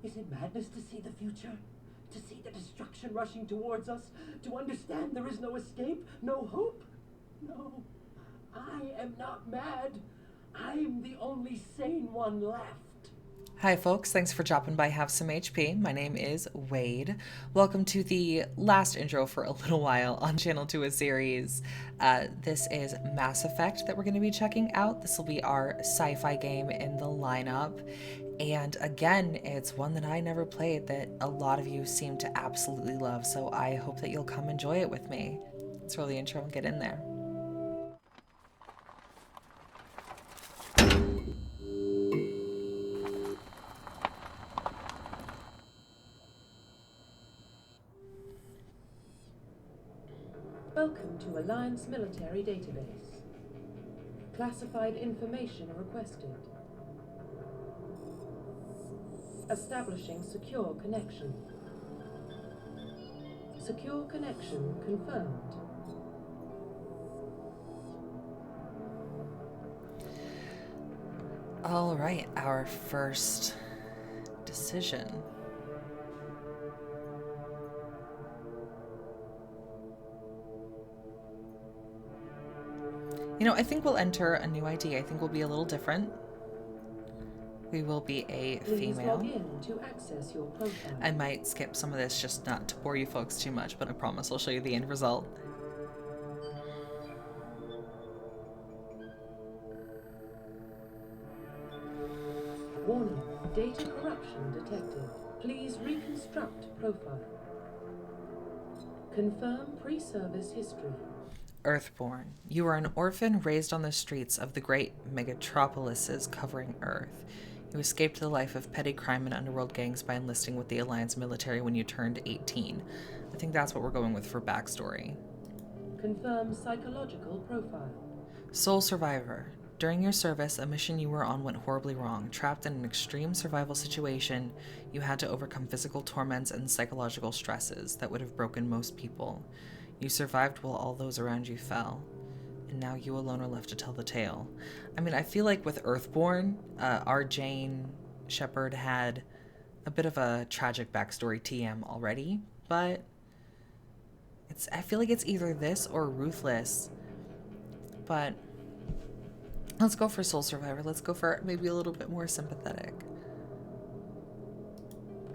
Is it madness to see the future? To see the destruction rushing towards us? To understand there is no escape, no hope? No, I am not mad. I'm the only sane one left. Hi, folks. Thanks for dropping by Have Some HP. My name is Wade. Welcome to the last intro for a little while on Channel 2 a series. This is Mass Effect that we're going to be checking out. This will be our sci fi game in the lineup. And again, it's one that I never played that a lot of you seem to absolutely love. So I hope that you'll come enjoy it with me. Let's roll the intro and get in there. Welcome to Alliance Military Database. Classified information requested. Establishing secure connection. Secure connection confirmed. All right, our first decision. You know, I think we'll enter a new ID. I think we'll be a little different. We will be a Please log female. in to access your profile. I might skip some of this just not to bore you folks too much, but I promise I'll show you the end result. Warning, data corruption detected. Please reconstruct profile. Confirm pre-service history. Earthborn. You are an orphan raised on the streets of the great megatropolises covering Earth. You escaped the life of petty crime and underworld gangs by enlisting with the Alliance military when you turned 18. I think that's what we're going with for backstory. Confirm psychological profile. Sole survivor. During your service, a mission you were on went horribly wrong. Trapped in an extreme survival situation, you had to overcome physical torments and psychological stresses that would have broken most people. You survived while all those around you fell. And now you alone are left to tell the tale. I mean, I feel like with Earthborn, our Jane Shepard had a bit of a tragic backstory TM already, but I feel like it's either this or Ruthless. But let's go for Soul Survivor. Let's go for maybe a little bit more sympathetic.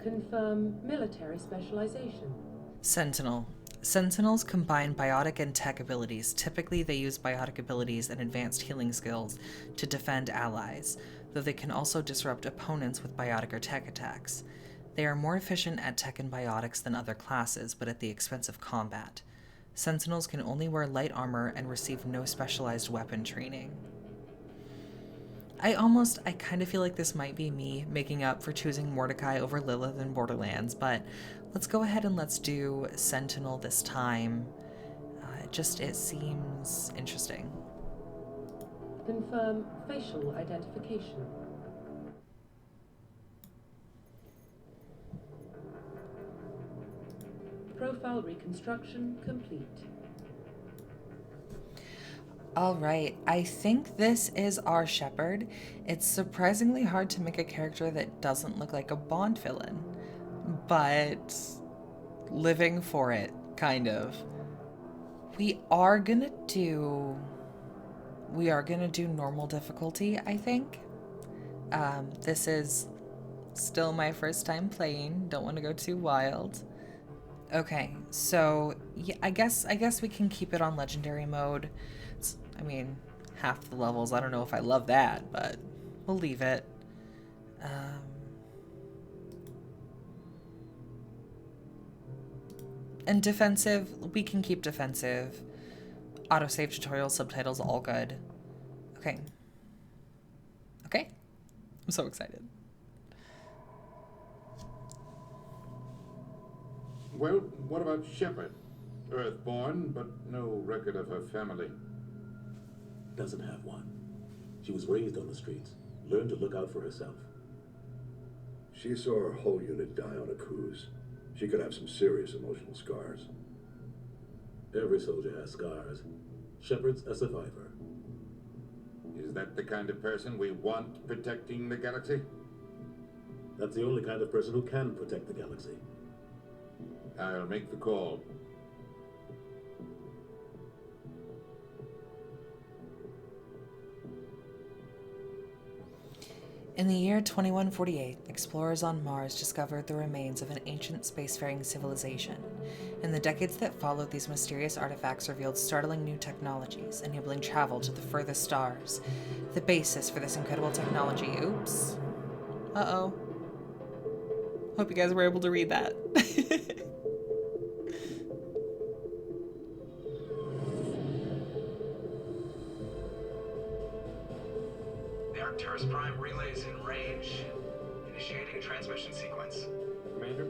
Confirm military specialization. Sentinel. Sentinels combine biotic and tech abilities. Typically, they use biotic abilities and advanced healing skills to defend allies, though they can also disrupt opponents with biotic or tech attacks. They are more efficient at tech and biotics than other classes, but at the expense of combat. Sentinels can only wear light armor and receive no specialized weapon training. I kind of feel like this might be me making up for choosing Mordecai over Lilith in Borderlands, but let's go ahead and let's do Sentinel this time. It seems interesting. Confirm facial identification. Profile reconstruction complete. All right, I think this is our Shepard. It's surprisingly hard to make a character that doesn't look like a Bond villain, but living for it, kind of. We are gonna do normal difficulty, I think. This is still my first time playing. Don't want to go too wild. Okay, so yeah, I guess we can keep it on legendary mode. I mean, half the levels. I don't know if I love that, but we'll leave it. And defensive, we can keep defensive. Autosave tutorial, subtitles, all good. Okay. Okay. I'm so excited. Well, what about Shepard? Earthborn, but no record of her family. Doesn't have one. She was raised on the streets, learned to look out for herself. She saw her whole unit die on a cruise. She could have some serious emotional scars. Every soldier has scars. Shepard's a survivor. Is that the kind of person we want protecting the galaxy? That's the only kind of person who can protect the galaxy. I'll make the call. In the year 2148, explorers on Mars discovered the remains of an ancient spacefaring civilization. In the decades that followed, these mysterious artifacts revealed startling new technologies, enabling travel to the furthest stars. The basis for this incredible technology... Oops. Uh-oh. Hope you guys were able to read that. The Arcturus Prime relay is in range. Initiating a transmission sequence. Commander?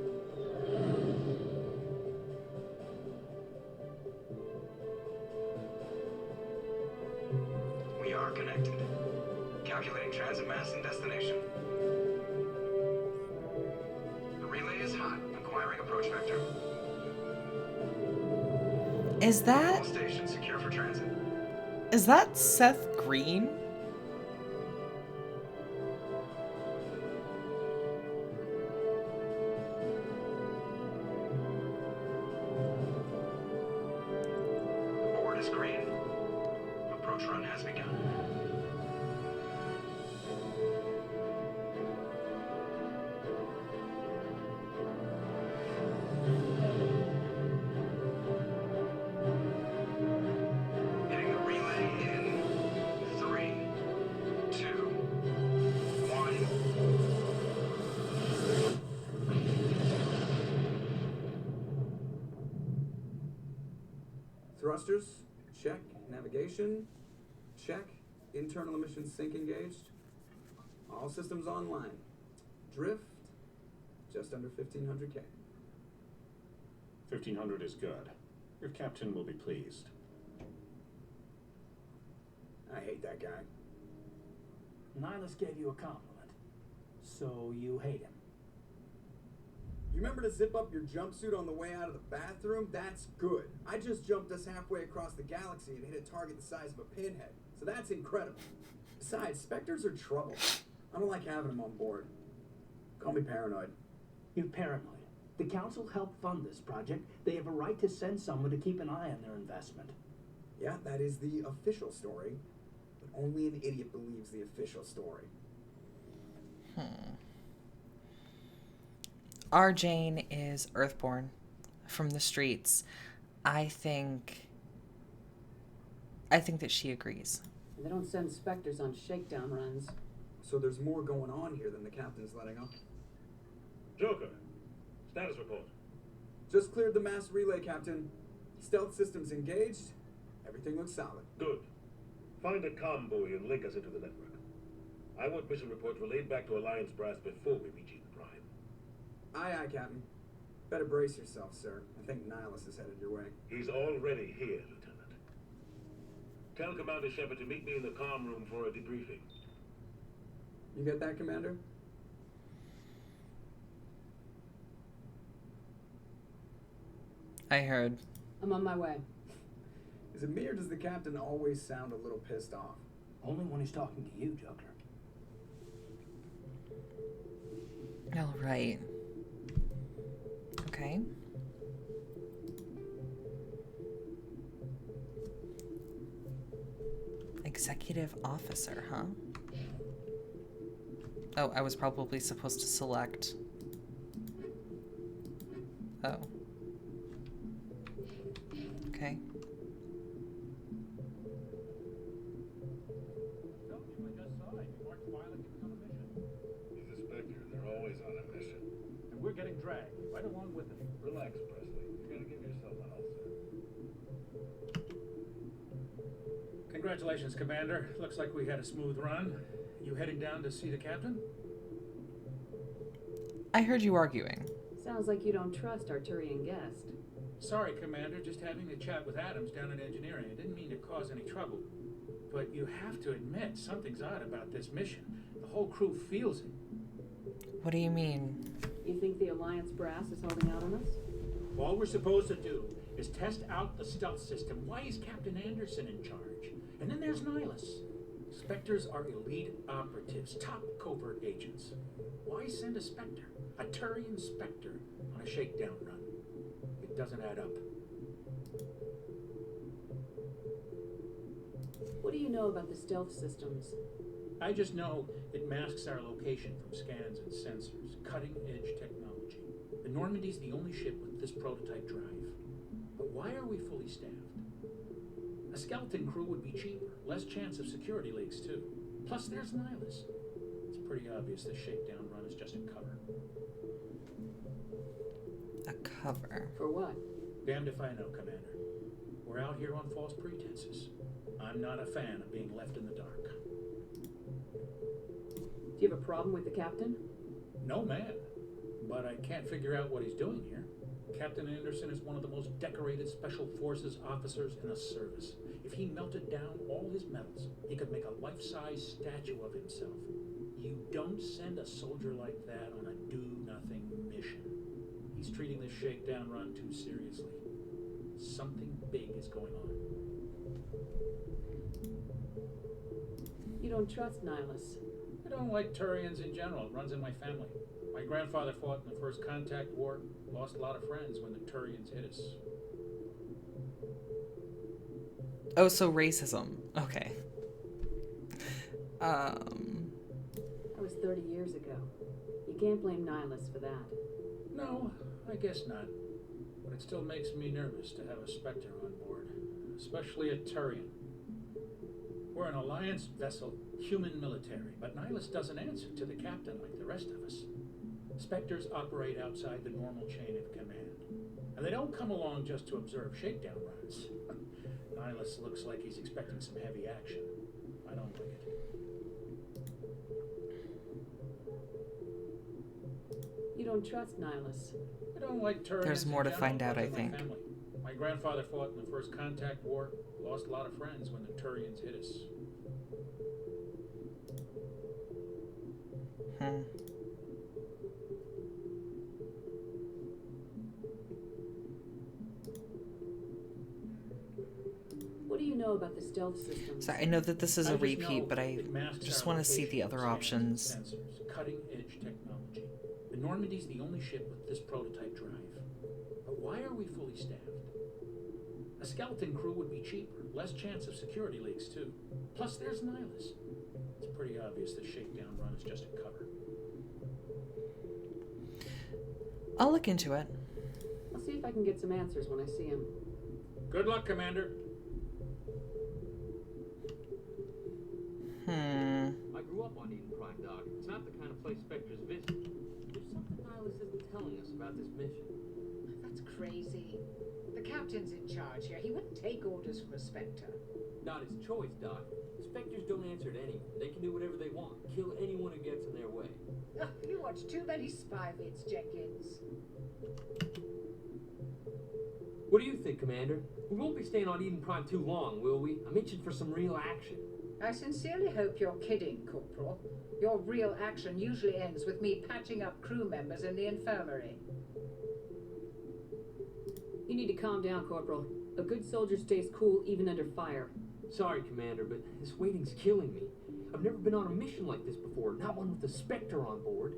We are connected. Calculating transit mass and destination. The relay is hot. Acquiring approach vector. Is All that... stations secure for transit. Is that Seth Green? Board is green. Approach run has begun. Hitting the relay in 3, 2, 1. Thrusters, check. Navigation, check. Internal emissions sync engaged. All systems online. Drift, just under 1500K. 1500 is good. Your captain will be pleased. I hate that guy. Nihilus gave you a compliment, so you hate him. You remember to zip up your jumpsuit on the way out of the bathroom? That's good. I just jumped us halfway across the galaxy and hit a target the size of a pinhead. So that's incredible. Besides, Spectres are trouble. I don't like having them on board. Call me paranoid. You're paranoid. The Council helped fund this project. They have a right to send someone to keep an eye on their investment. Yeah, that is the official story. But only an idiot believes the official story. Our Jane is Earthborn from the streets. I think that she agrees. They don't send Spectres on shakedown runs. So there's more going on here than the captain's letting on. Joker, status report. Just cleared the mass relay, Captain. Stealth systems engaged. Everything looks solid. Good. Find a comm buoy and link us into the network. I want mission reports relayed back to Alliance brass before we reach Eden Prime. Aye, aye, Captain. Better brace yourself, sir. I think Nihilus is headed your way. He's already here, Lieutenant. Tell Commander Shepard to meet me in the comm room for a debriefing. You get that, Commander? I heard. I'm on my way. Is it me or does the captain always sound a little pissed off? Only when he's talking to you, Joker. All right. Okay. Executive officer, huh? Oh, I was probably supposed to select. Oh. Okay. He's a Spectre. They're always on a mission. And we're getting dragged right along with them. Relax, Presley. You gotta give yourself an ulcer. Congratulations, Commander. Looks like we had a smooth run. You heading down to see the captain? I heard you arguing. Sounds like you don't trust Arturian guest. Sorry, Commander. Just having a chat with Adams down in engineering. I didn't mean to cause any trouble. But you have to admit, something's odd about this mission. The whole crew feels it. What do you mean? You think the Alliance brass is holding out on us? All we're supposed to do is test out the stealth system. Why is Captain Anderson in charge? And then there's Nihilus. Spectres are elite operatives, top covert agents. Why send a Spectre, a Turian Spectre, on a shakedown run? It doesn't add up. What do you know about the stealth systems? I just know it masks our location from scans and sensors. Cutting-edge technology. The Normandy's the only ship with this prototype drive. But why are we fully staffed? A skeleton crew would be cheaper, less chance of security leaks too. Plus there's Nihilus. It's pretty obvious this shakedown run is just a cover. A cover? For what? Damned if I know, Commander. We're out here on false pretenses. I'm not a fan of being left in the dark. Do you have a problem with the captain? No, man. But I can't figure out what he's doing here. Captain Anderson is one of the most decorated Special Forces officers in the service. If he melted down all his medals, he could make a life-size statue of himself. You don't send a soldier like that on a do-nothing mission. He's treating this shakedown run too seriously. Something big is going on. You don't trust Nihilus. I don't like Turians in general. It runs in my family. My grandfather fought in the First Contact War, lost a lot of friends when the Turians hit us. Oh, so racism. Okay. That was 30 years ago. You can't blame Nihilus for that. No, I guess not. But it still makes me nervous to have a Spectre on board, especially a Turian. We're an Alliance vessel, human military, but Nihilus doesn't answer to the captain like the rest of us. Spectres operate outside the normal chain of command. And they don't come along just to observe shakedown runs. Nihilus looks like he's expecting some heavy action. I don't like it. You don't trust Nihilus. I don't like Turians. There's more to in find general, out, I like my think. family. My grandfather fought in the First Contact War, lost a lot of friends when the Turians hit us. What do you know about the stealth systems? So I know that this is a I just repeat, know but I it masks just our want to see the location other from options. scans and sensors, cutting-edge technology. The Normandy's the only ship with this prototype drive. But why are we fully staffed? A skeleton crew would be cheaper, less chance of security leaks too. Plus there's Nihilus. It's pretty obvious this shakedown run is just a cover. I'll look into it. I'll see if I can get some answers when I see him. Good luck, Commander. I grew up on Eden Prime, Doc. It's not the kind of place Spectres visit. There's something Nihilus isn't telling us about this mission. That's crazy. The captain's in charge here. He wouldn't take orders from a Spectre. Not his choice, Doc. Spectres don't answer to anyone. They can do whatever they want. Kill anyone who gets in their way. Oh, you watch too many spy vids, Jenkins. What do you think, Commander? We won't be staying on Eden Prime too long, will we? I'm itching for some real action. I sincerely hope you're kidding, Corporal. Your real action usually ends with me patching up crew members in the infirmary. You need to calm down, Corporal. A good soldier stays cool even under fire. Sorry, Commander, but this waiting's killing me. I've never been on a mission like this before, not one with a Spectre on board.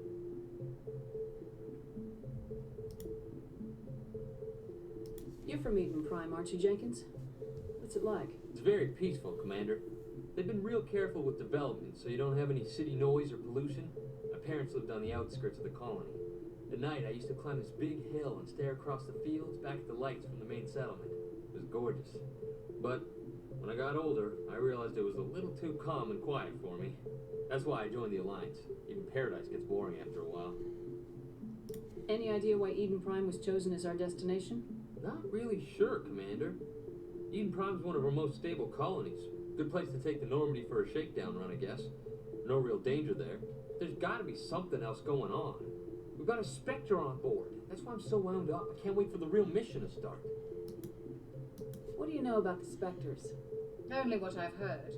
You're from Eden Prime, aren't you, Jenkins? What's it like? It's very peaceful, Commander. They've been real careful with development, so you don't have any city noise or pollution. My parents lived on the outskirts of the colony. At night, I used to climb this big hill and stare across the fields back at the lights from the main settlement. It was gorgeous. But when I got older, I realized it was a little too calm and quiet for me. That's why I joined the Alliance. Even paradise gets boring after a while. Any idea why Eden Prime was chosen as our destination? Not really sure, Commander. Eden Prime's one of our most stable colonies. Good place to take the Normandy for a shakedown run, I guess. No real danger there. There's gotta be something else going on. We've got a Spectre on board. That's why I'm so wound up. I can't wait for the real mission to start. What do you know about the Spectres? Only what I've heard.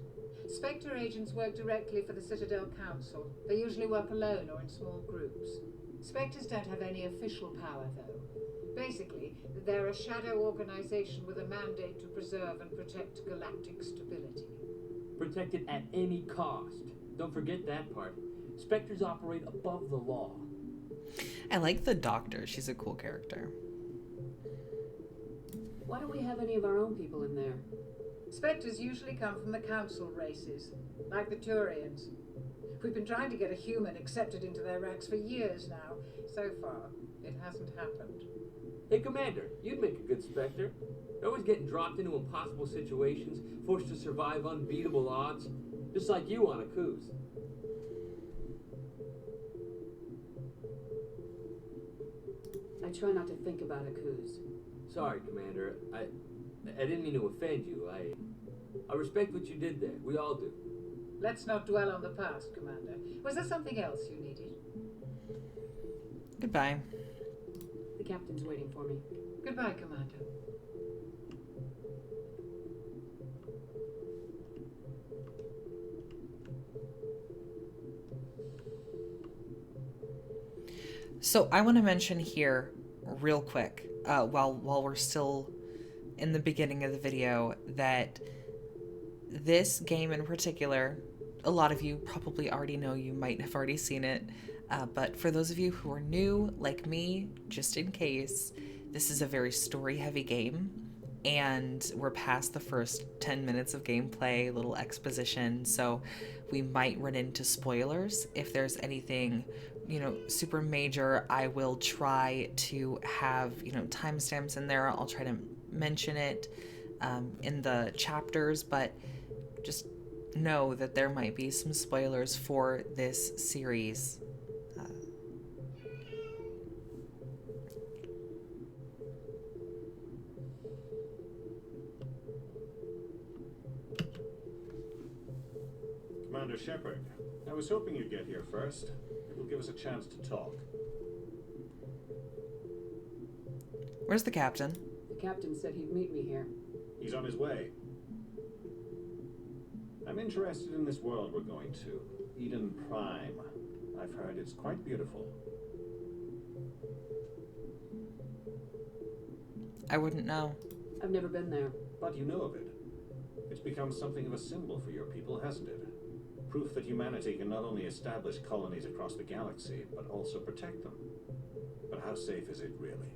Spectre agents work directly for the Citadel Council. They usually work alone or in small groups. Spectres don't have any official power, though. Basically, they're a shadow organization with a mandate to preserve and protect galactic stability. Protected at any cost. Don't forget that part. Spectres operate above the law. I like the doctor. She's a cool character. Why don't we have any of our own people in there? Spectres usually come from the council races, like the Turians. We've been trying to get a human accepted into their ranks for years now. So far, it hasn't happened. Hey, Commander, you'd make a good Spectre. You're always getting dropped into impossible situations, forced to survive unbeatable odds, just like you on a cruise. I try not to think about Akuz. Sorry, Commander. I didn't mean to offend you. I respect what you did there. We all do. Let's not dwell on the past, Commander. Was there something else you needed? Goodbye. The captain's waiting for me. Goodbye, Commander. So I want to mention here real quick, while we're still in the beginning of the video, that this game in particular, a lot of you probably already know, you might have already seen it, but for those of you who are new, like me, just in case, this is a very story-heavy game, and we're past the first 10 minutes of gameplay, little exposition, so we might run into spoilers. If there's anything, you know, super major, I will try to have, you know, timestamps in there. I'll try to mention it in the chapters, but just know that there might be some spoilers for this series. Commander Shepard, I was hoping you'd get here first. It will give us a chance to talk. Where's the captain? The captain said he'd meet me here. He's on his way. I'm interested in this world we're going to, Eden Prime. I've heard it's quite beautiful. I wouldn't know. I've never been there. But you know of it. It's become something of a symbol for your people, hasn't it? Proof that humanity can not only establish colonies across the galaxy, but also protect them. But how safe is it, really?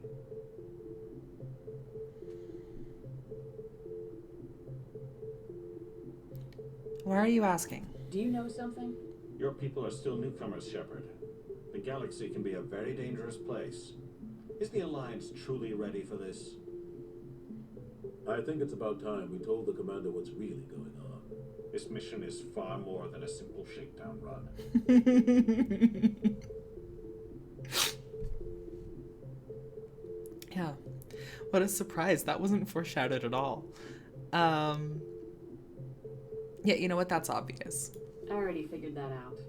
Why are you asking? Do you know something? Your people are still newcomers, Shepard. The galaxy can be a very dangerous place. Is the Alliance truly ready for this? I think it's about time we told the commander what's really going on. This mission is far more than a simple shakedown run. Yeah. What a surprise. That wasn't foreshadowed at all. Yeah, you know what? That's obvious. I already figured that out.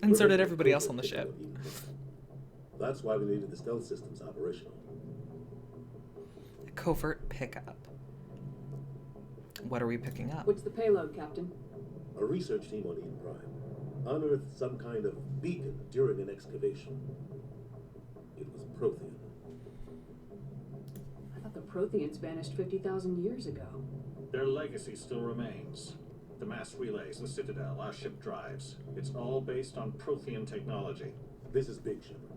And so did everybody else on the ship. That's why we needed the stealth systems operational. Covert pickup. What are we picking up? What's the payload, Captain? A research team on Eden Prime unearthed some kind of beacon during an excavation. It was Prothean. I thought the Protheans vanished 50,000 years ago. Their legacy still remains. The mass relays, the Citadel, our ship drives. It's all based on Prothean technology. This is big, Shepard.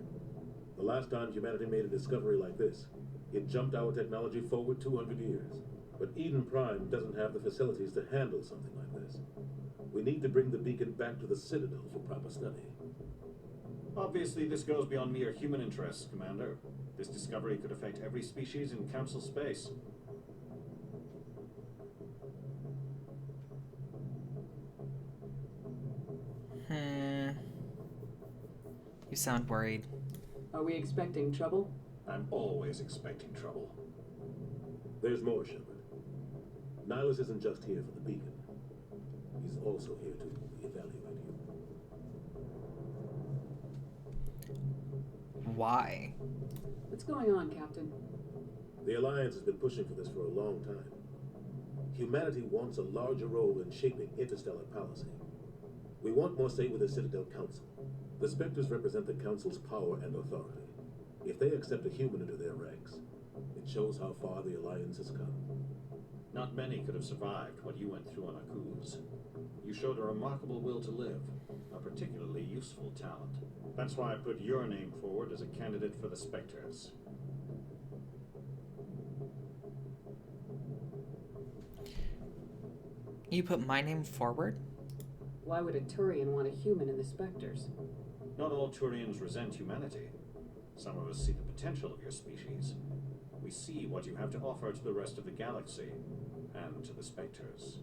The last time humanity made a discovery like this, it jumped our technology forward 200 years. But Eden Prime doesn't have the facilities to handle something like this. We need to bring the beacon back to the Citadel for proper study. Obviously, this goes beyond mere human interests, Commander. This discovery could affect every species in Council space. You sound worried. Are we expecting trouble? I'm always expecting trouble. There's more, Shepard. Nihilus isn't just here for the beacon. He's also here to evaluate you. Why? What's going on, Captain? The Alliance has been pushing for this for a long time. Humanity wants a larger role in shaping interstellar policy. We want more say with the Citadel Council. The Spectres represent the Council's power and authority. If they accept a human into their ranks, it shows how far the Alliance has come. Not many could have survived what you went through on Akuz. You showed a remarkable will to live, a particularly useful talent. That's why I put your name forward as a candidate for the Spectres. You put my name forward? Why would a Turian want a human in the Spectres? Not all Turians resent humanity. Some of us see the potential of your species. We see what you have to offer to the rest of the galaxy, and to the Spectres.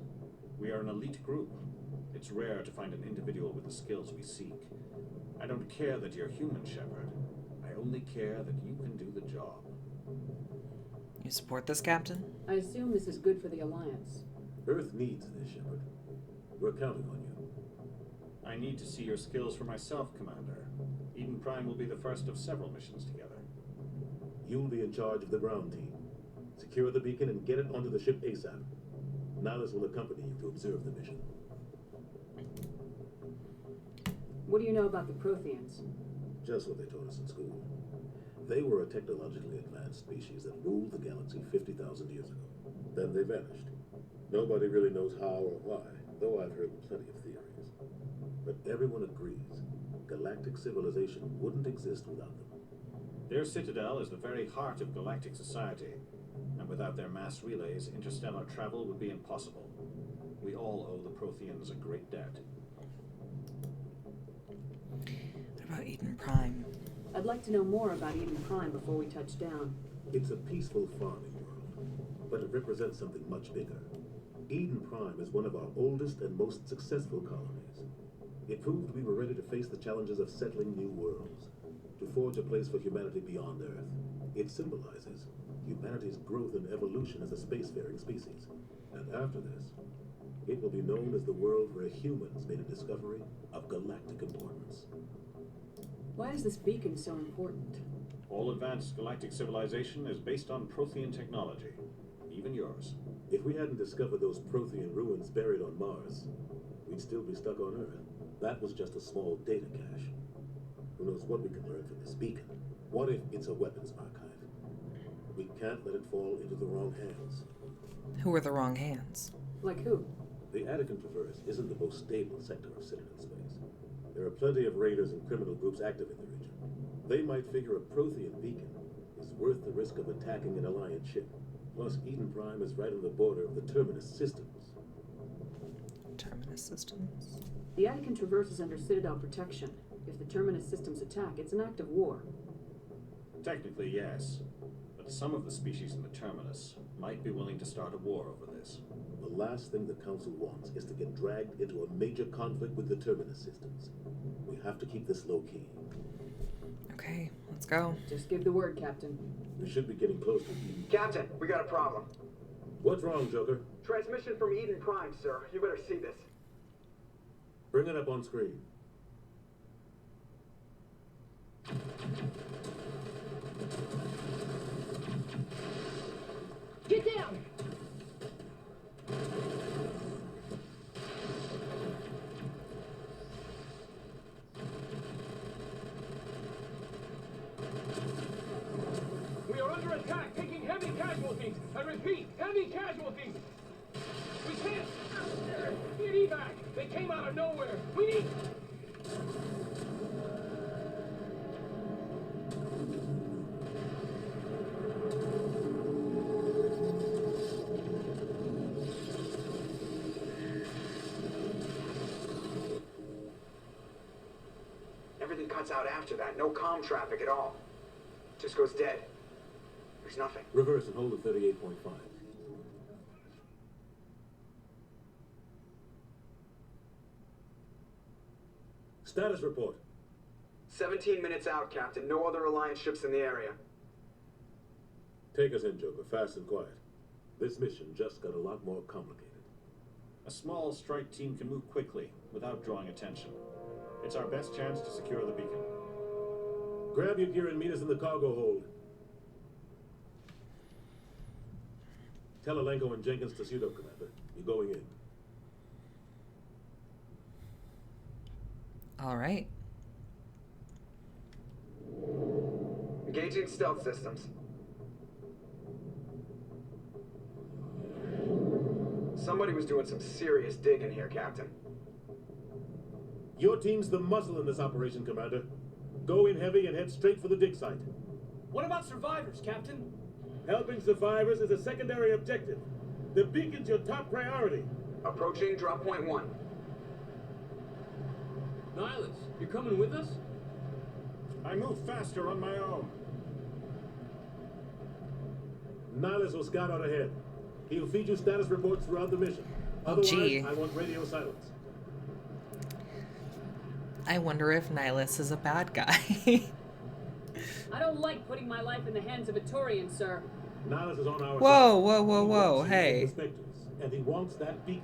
We are an elite group. It's rare to find an individual with the skills we seek. I don't care that you're human, Shepard. I only care that you can do the job. You support this, Captain? I assume this is good for the Alliance. Earth needs this, Shepard. We're counting on you. I need to see your skills for myself, Commander. Eden Prime will be the first of several missions together. You'll be in charge of the ground team. Secure the beacon and get it onto the ship ASAP. Nihilus will accompany you to observe the mission. What do you know about the Protheans? Just what they taught us in school. They were a technologically advanced species that ruled the galaxy 50,000 years ago. Then they vanished. Nobody really knows how or why, though I've heard plenty of theories. But everyone agrees, galactic civilization wouldn't exist without them. Their citadel is the very heart of galactic society, and without their mass relays, interstellar travel would be impossible. We all owe the Protheans a great debt. What about Eden Prime? I'd like to know more about Eden Prime before we touch down. It's a peaceful farming world, but it represents something much bigger. Eden Prime is one of our oldest and most successful colonies. It proved we were ready to face the challenges of settling new worlds, to forge a place for humanity beyond Earth. It symbolizes humanity's growth and evolution as a spacefaring species. And after this, it will be known as the world where humans made a discovery of galactic importance. Why is this beacon so important? All advanced galactic civilization is based on Prothean technology, even yours. If we hadn't discovered those Prothean ruins buried on Mars, we'd still be stuck on Earth. That was just a small data cache. Who knows what we can learn from this beacon? What if it's a weapons archive? We can't let it fall into the wrong hands. Who are the wrong hands? Like who? The Attican Traverse isn't the most stable sector of Citadel space. There are plenty of raiders and criminal groups active in the region. They might figure a Prothean beacon is worth the risk of attacking an Alliance ship. Plus, Eden Prime is right on the border of the Terminus systems. Terminus systems? The Attican Traverse is under Citadel protection. If the Terminus systems attack, it's an act of war. Technically, yes. But some of the species in the Terminus might be willing to start a war over this. The last thing the Council wants is to get dragged into a major conflict with the Terminus systems. We have to keep this low-key. Okay, let's go. Just give the word, Captain. We should be getting close to Eden. Captain, we got a problem. What's wrong, Joker? Transmission from Eden Prime, sir. You better see this. Bring it up on screen. Get down! We are under attack, taking heavy casualties. I repeat, heavy casualties. We can't. Need evac. They came out of nowhere. We need. Everything cuts out after that. No comm traffic at all. Just goes dead. There's nothing. Reverse and hold at 38.5. Status report. 17 minutes out, Captain. No other Alliance ships in the area. Take us in, Joker, fast and quiet. This mission just got a lot more complicated. A small strike team can move quickly, without drawing attention. It's our best chance to secure the beacon. Grab your gear and meet us in the cargo hold. Tell Alenko and Jenkins to suit up, Commander. You're going in. All right. Engaging stealth systems. Somebody was doing some serious digging here, Captain. Your team's the muscle in this operation, Commander. Go in heavy and head straight for the dig site. What about survivors, Captain? Helping survivors is a secondary objective. The beacon's your top priority. Approaching drop point 1. Nihilus, you're coming with us? I move faster on my own. Nihilus will scout out ahead. He'll feed you status reports throughout the mission. Oh, Otherwise, gee. I want radio silence. I wonder if Nihilus is a bad guy. I don't like putting my life in the hands of a Turian, sir. Nihilus is on our Whoa, side. whoa, whoa, He whoa, wants you hey. with the Spectres, and he wants that beacon.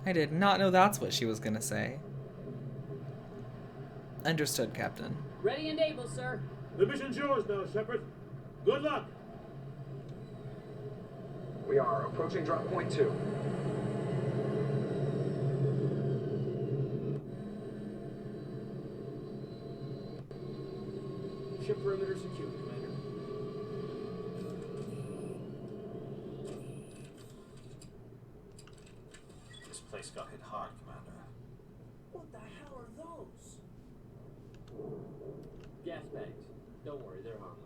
I did not know that's what she was gonna say. Understood, Captain. Ready and able, sir. The mission's yours now, Shepard. Good luck. We are approaching drop point 2. Ship perimeter secured, Commander. This place got hit hard, Commander. What the hell are those? Gas bags. Don't worry, they're harmless.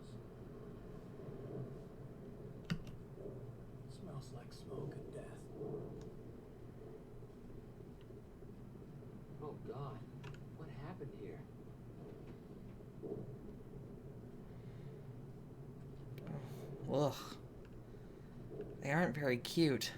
Smells like smoke and death. Oh God, what happened here? Ugh. They aren't very cute.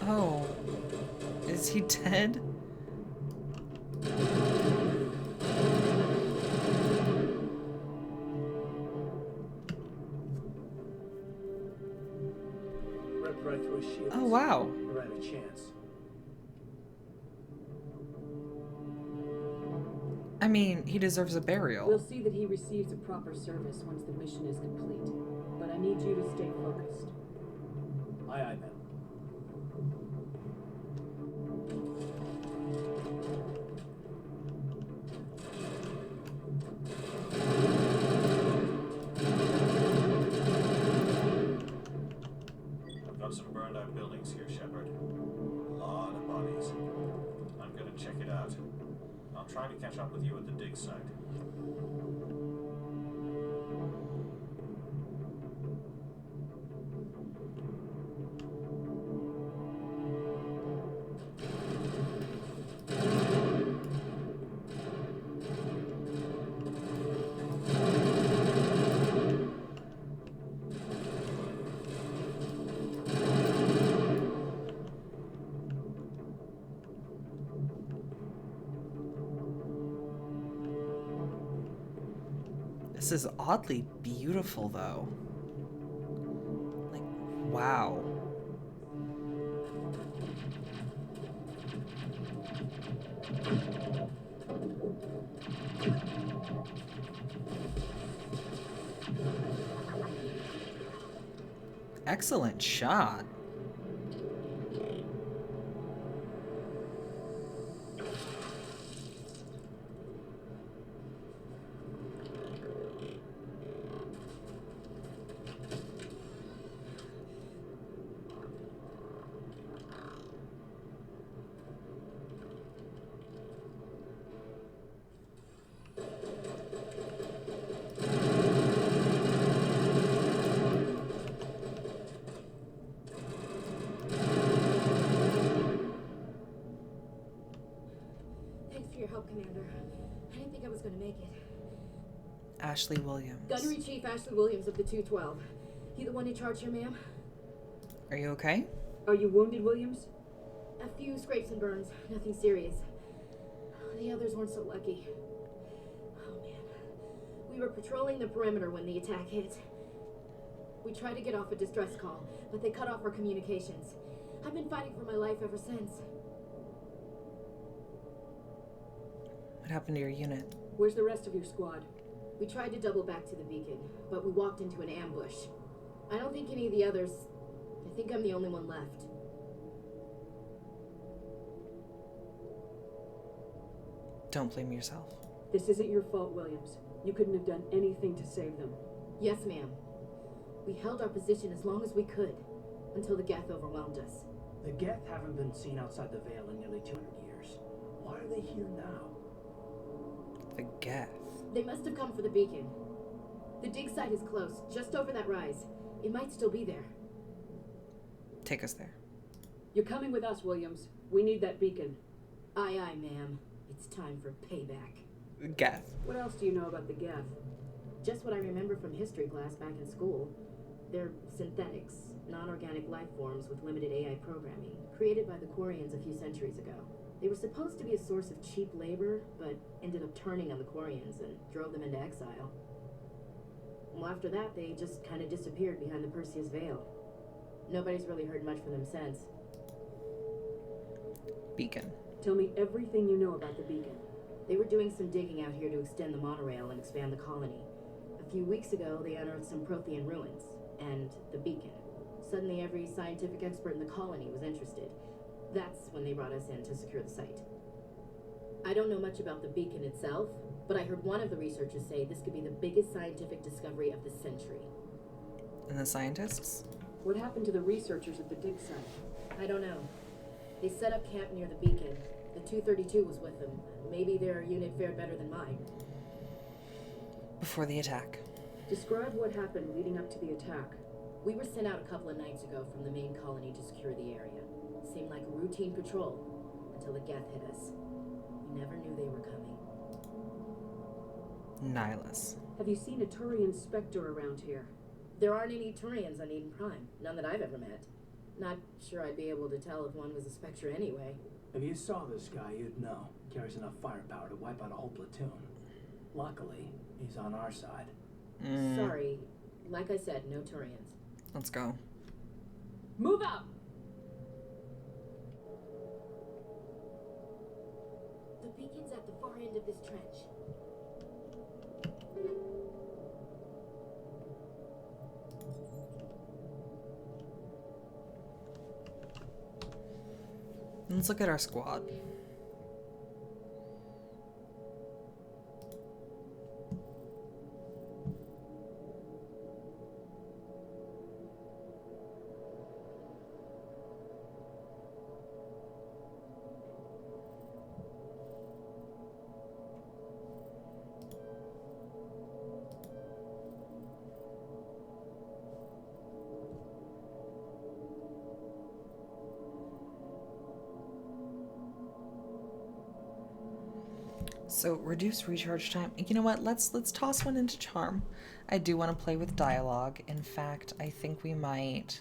Oh. Is he dead? Ripped right through his shield. Oh, wow. Never had a chance. I mean, he deserves a burial. We'll see that he receives a proper service once the mission is complete. But I need you to stay focused. Aye, aye, ma'am. I've got some burned out buildings here, Shepard. A lot of bodies. I'm gonna check it out. I'll try to catch up with you at the dig site. This is oddly beautiful, though. Like, wow. Excellent shot. Thanks for your help, Commander. I didn't think I was going to make it. Ashley Williams. Gunnery Chief Ashley Williams of the 212. You the one in charge here, ma'am? Are you okay? Are you wounded, Williams? A few scrapes and burns. Nothing serious. The others weren't so lucky. Oh, man. We were patrolling the perimeter when the attack hit. We tried to get off a distress call, but they cut off our communications. I've been fighting for my life ever since. happened to your unit? Where's the rest of your squad? We tried to double back to the beacon, but we walked into an ambush. I don't think any of the others... I think I'm the only one left. Don't blame yourself. This isn't your fault, Williams. You couldn't have done anything to save them. Yes, ma'am. We held our position as long as we could, until the Geth overwhelmed us. The Geth haven't been seen outside the Veil in nearly 200 years. Why are they here now? The Geth? They must have come for the beacon. The dig site is close, just over that rise. It might still be there. Take us there. You're coming with us, Williams. We need that beacon. Aye, aye, ma'am. It's time for payback. Geth. What else do you know about the Geth? Just what I remember from history class back in school. They're synthetics, non-organic life forms with limited AI programming, created by the Quarians a few centuries ago. They were supposed to be a source of cheap labor, but ended up turning on the Quarians and drove them into exile. Well, after that, they just kind of disappeared behind the Perseus Veil. Nobody's really heard much from them since. Beacon. Tell me everything you know about the beacon. They were doing some digging out here to extend the monorail and expand the colony. A few weeks ago, they unearthed some Prothean ruins, and the beacon. Suddenly, every scientific expert in the colony was interested. That's when they brought us in to secure the site. I don't know much about the beacon itself, but I heard one of the researchers say this could be the biggest scientific discovery of the century. And the scientists? What happened to the researchers at the dig site? I don't know. They set up camp near the beacon. The 232 was with them. Maybe their unit fared better than mine. Before the attack. Describe what happened leading up to the attack. We were sent out a couple of nights ago from the main colony to secure the area. Seemed like a routine patrol, until the Geth hit us. We never knew they were coming. Nihilus. Have you seen a Turian Spectre around here? There aren't any Turians on Eden Prime. None that I've ever met. Not sure I'd be able to tell if one was a Spectre anyway. If you saw this guy, you'd know. Carries enough firepower to wipe out a whole platoon. Luckily, he's on our side. Sorry. Like I said, no Turians. Let's go. Move out! The beacon's at the far end of this trench. Let's look at our squad. So reduce recharge time. You know what? Let's toss one into charm. I do want to play with dialogue. In fact, I think we might,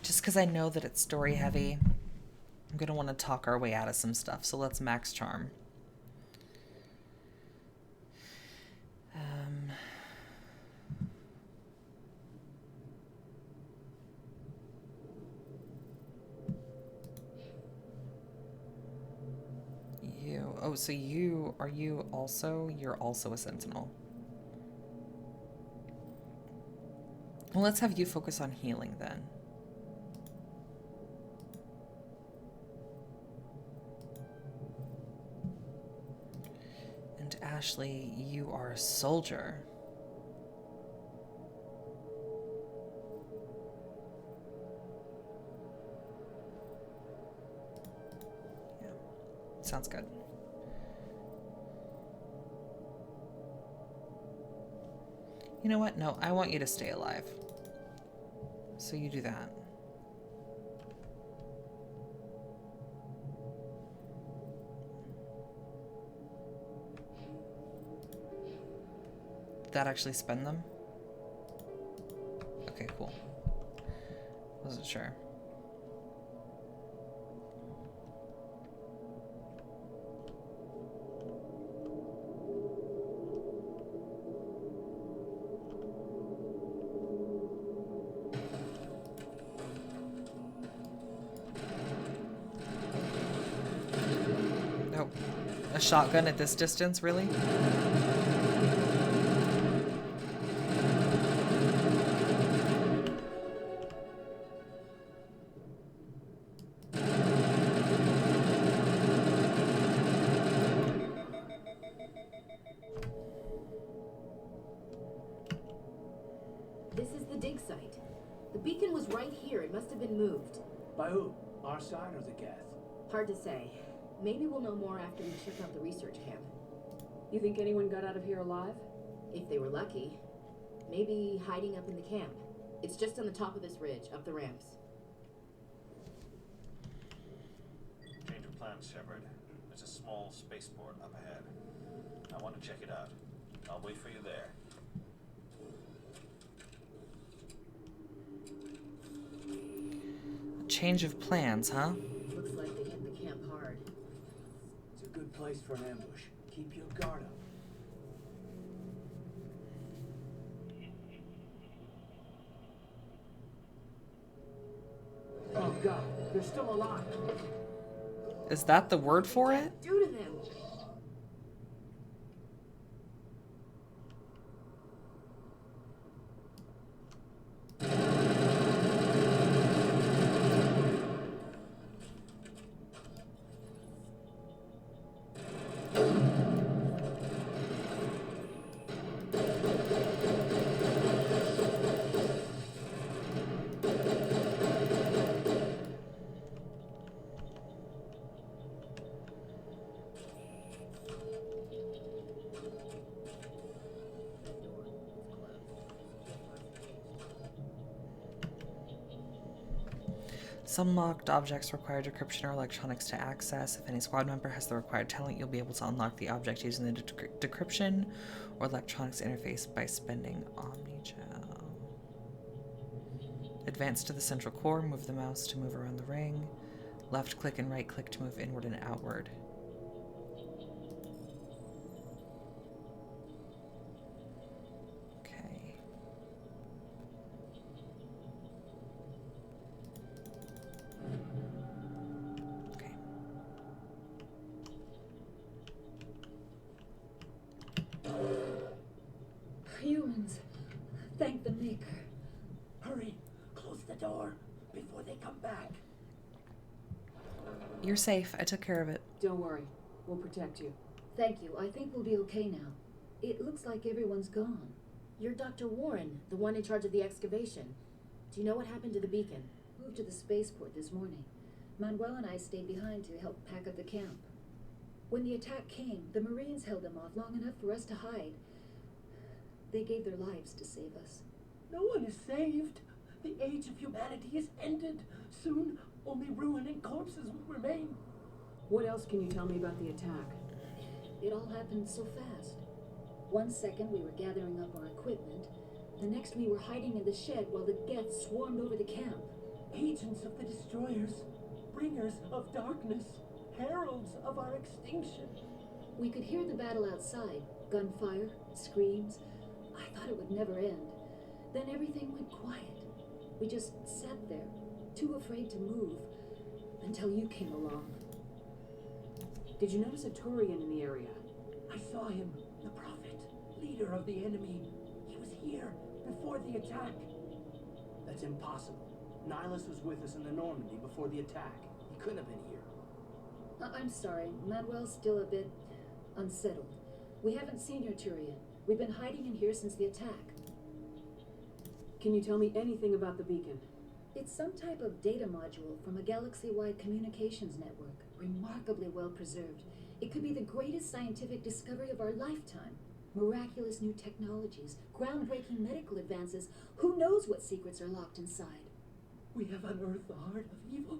just because I know that it's story heavy, I'm gonna want to talk our way out of some stuff. So let's max charm. Oh, so you're also a sentinel. Well, let's have you focus on healing then. And Ashley, you are a soldier. Yeah, sounds good. You know what? No, I want you to stay alive. So you do that. Did that actually spend them? Okay, cool. Wasn't sure. A shotgun at this distance, really? This is the dig site. The beacon was right here. It must have been moved. By who? Our side or the Geth? Hard to say. Maybe we'll know more after we check out the research camp. You think anyone got out of here alive? If they were lucky. Maybe hiding up in the camp. It's just on the top of this ridge, up the ramps. Change of plans, Shepard. There's a small spaceport up ahead. I want to check it out. I'll wait for you there. Change of plans, huh? Looks like they hit the camp hard. It's a good place for an ambush. Keep your guard up. Oh God, they're still alive. Is that the word for it? Do to them. Some locked objects require decryption or electronics to access. If any squad member has the required talent, you'll be able to unlock the object using the decryption or electronics interface by spending Omnigel. Advance to the central core, move the mouse to move around the ring. Left click and right click to move inward and outward. Okay. Humans. Thank the Maker. Hurry! Close the door before they come back. You're safe. I took care of it. Don't worry. We'll protect you. Thank you. I think we'll be okay now. It looks like everyone's gone. You're Dr. Warren, the one in charge of the excavation. Do you know what happened to the beacon? Moved to the spaceport this morning. Manuel and I stayed behind to help pack up the camp. When the attack came, the Marines held them off long enough for us to hide. They gave their lives to save us. No one is saved. The age of humanity is ended. Soon, only ruin and corpses will remain. What else can you tell me about the attack? It all happened so fast. 1 second we were gathering up our equipment. The next we were hiding in the shed while the Geth swarmed over the camp. Agents of the destroyers, bringers of darkness, heralds of our extinction. We could hear the battle outside. Gunfire, screams. I thought it would never end. Then everything went quiet. We just sat there, too afraid to move, until you came along. Did you notice a Turian in the area? I saw him, the prophet, leader of the enemy. He was here before the attack. That's impossible. Nihilus was with us in the Normandy before the attack. He couldn't have been here. I'm sorry. Manuel's still a bit unsettled. We haven't seen your Turian. We've been hiding in here since the attack. Can you tell me anything about the beacon? It's some type of data module from a galaxy-wide communications network, remarkably well preserved. It could be the greatest scientific discovery of our lifetime. Miraculous new technologies, groundbreaking medical advances. Who knows what secrets are locked inside? We have unearthed the heart of evil,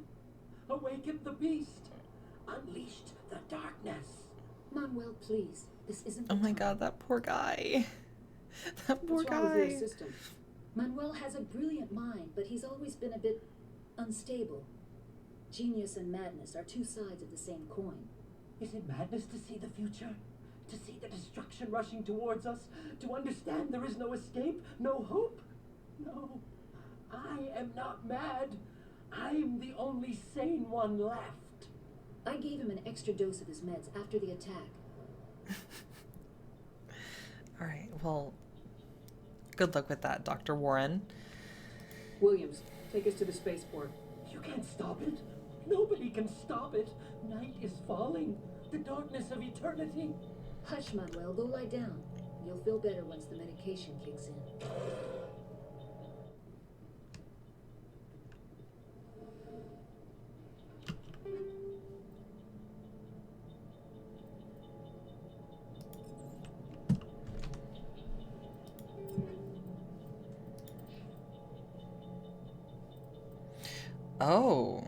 awakened the beast, unleashed the darkness. Manuel, please. This isn't. Oh my God, that poor guy. That poor What's wrong with your guy. assistant? Manuel has a brilliant mind, but he's always been a bit unstable. Genius and madness are two sides of the same coin. Is it madness to see the future? To see the destruction rushing towards us? To understand there is no escape? No hope? No. I am not mad. I'm the only sane one left. I gave him an extra dose of his meds after the attack. Alright, well, good luck with that, Dr. Warren. Williams, take us to the spaceport. You can't stop it. Nobody can stop it. Night is falling. The darkness of eternity. Hush, Manuel, go lie down. You'll feel better once the medication kicks in. Oh.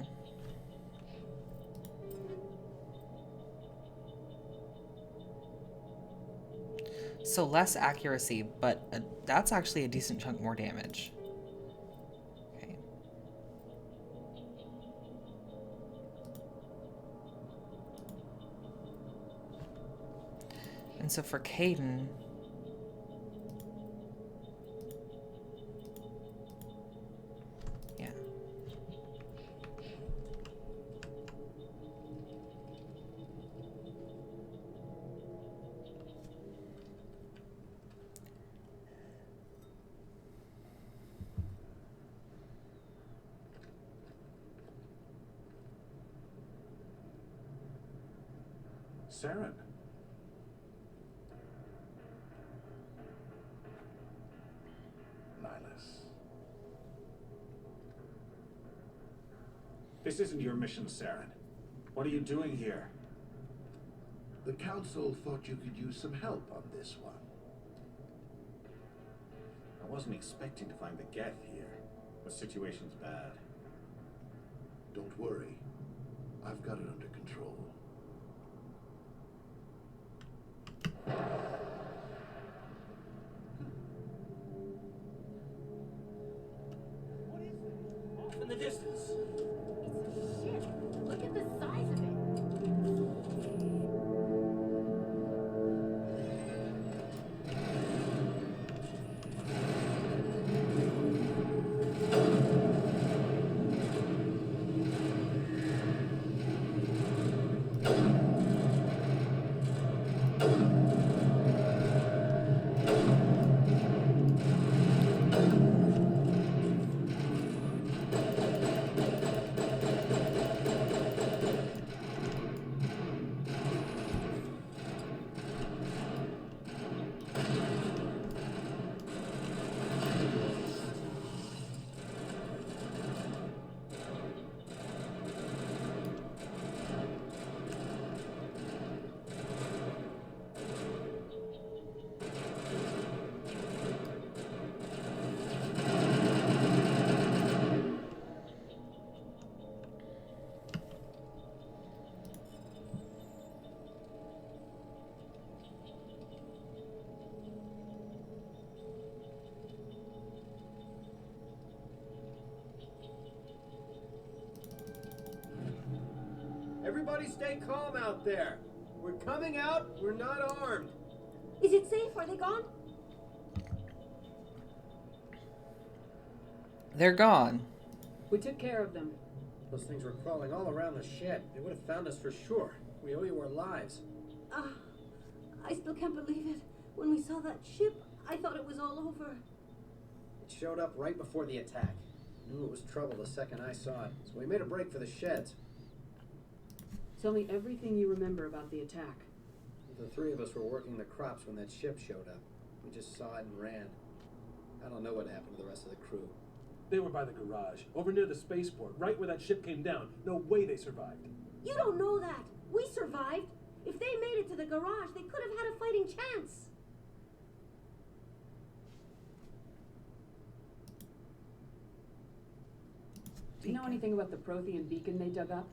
So less accuracy, but that's actually a decent chunk more damage. Okay. And so for Caden, yeah. Saren. Nihilus. This isn't your mission, Saren. What are you doing here? The Council thought you could use some help on this one. I wasn't expecting to find the Geth here. The situation's bad. Don't worry. I've got it under control. What is it? Off in the distance. It's a ship. Look at the size of it. Everybody stay calm out there. We're coming out, we're not armed. Is it safe? Are they gone? They're gone. We took care of them. Those things were crawling all around the shed. They would have found us for sure. We owe you our lives. I still can't believe it. When we saw that ship, I thought it was all over. It showed up right before the attack. Knew it was trouble the second I saw it, so we made a break for the sheds. Tell me everything you remember about the attack. The three of us were working the crops when that ship showed up. We just saw it and ran. I don't know what happened to the rest of the crew. They were by the garage, over near the spaceport, right where that ship came down. No way they survived. You don't know that. We survived. If they made it to the garage, they could have had a fighting chance. Do you know anything about the Prothean beacon they dug up?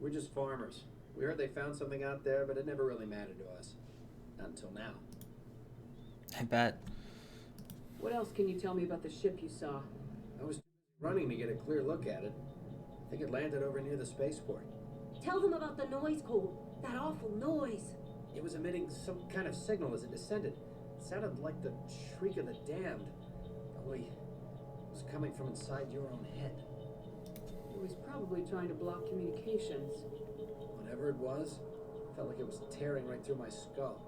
We're just farmers. We heard they found something out there, but it never really mattered to us. Not until now. I bet. What else can you tell me about the ship you saw? I was running to get a clear look at it. I think it landed over near the spaceport. Tell them about the noise, Cole. That awful noise. It was emitting some kind of signal as it descended. It sounded like the shriek of the damned. Only it was coming from inside your own head. He was probably trying to block communications. Whatever it was, felt like it was tearing right through my skull.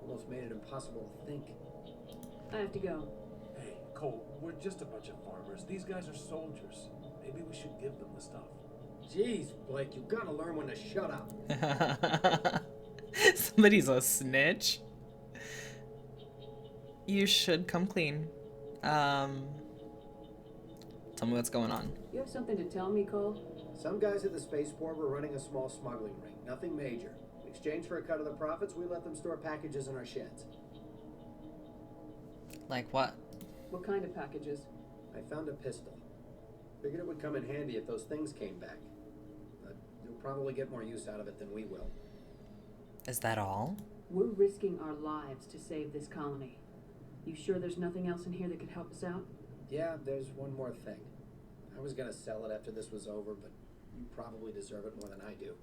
Almost made it impossible to think. I have to go. Hey, Cole, we're just a bunch of farmers. These guys are soldiers. Maybe we should give them the stuff. Jeez, Blake, you gotta learn when to shut up. Somebody's a snitch. You should come clean. Tell me what's going on. You have something to tell me, Cole? Some guys at the spaceport were running a small smuggling ring. Nothing major. In exchange for a cut of the profits, we let them store packages in our sheds. Like what? What kind of packages? I found a pistol. Figured it would come in handy if those things came back. But you'll probably get more use out of it than we will. Is that all? We're risking our lives to save this colony. You sure there's nothing else in here that could help us out? Yeah, there's one more thing. I was gonna sell it after this was over, but you probably deserve it more than I do.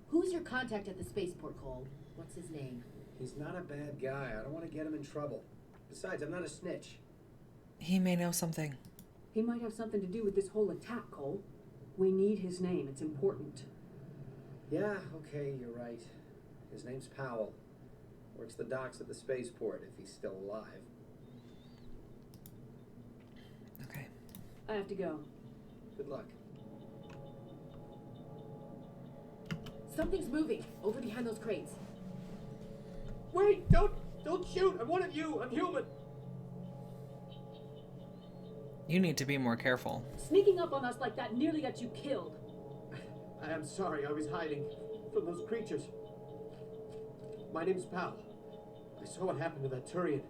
Who's your contact at the spaceport, Cole? What's his name? He's not a bad guy. I don't want to get him in trouble. Besides, I'm not a snitch. He may know something. He might have something to do with this whole attack, Cole. We need his name. It's important. Yeah, okay, you're right. His name's Powell. Works the docks at the spaceport, if he's still alive. Okay. I have to go. Good luck. Something's moving over behind those crates. Wait! Don't shoot! I'm one of you! I'm human! You need to be more careful. Sneaking up on us like that nearly got you killed. I am sorry, I was hiding from those creatures. My name's Powell. I saw what happened to that Turian.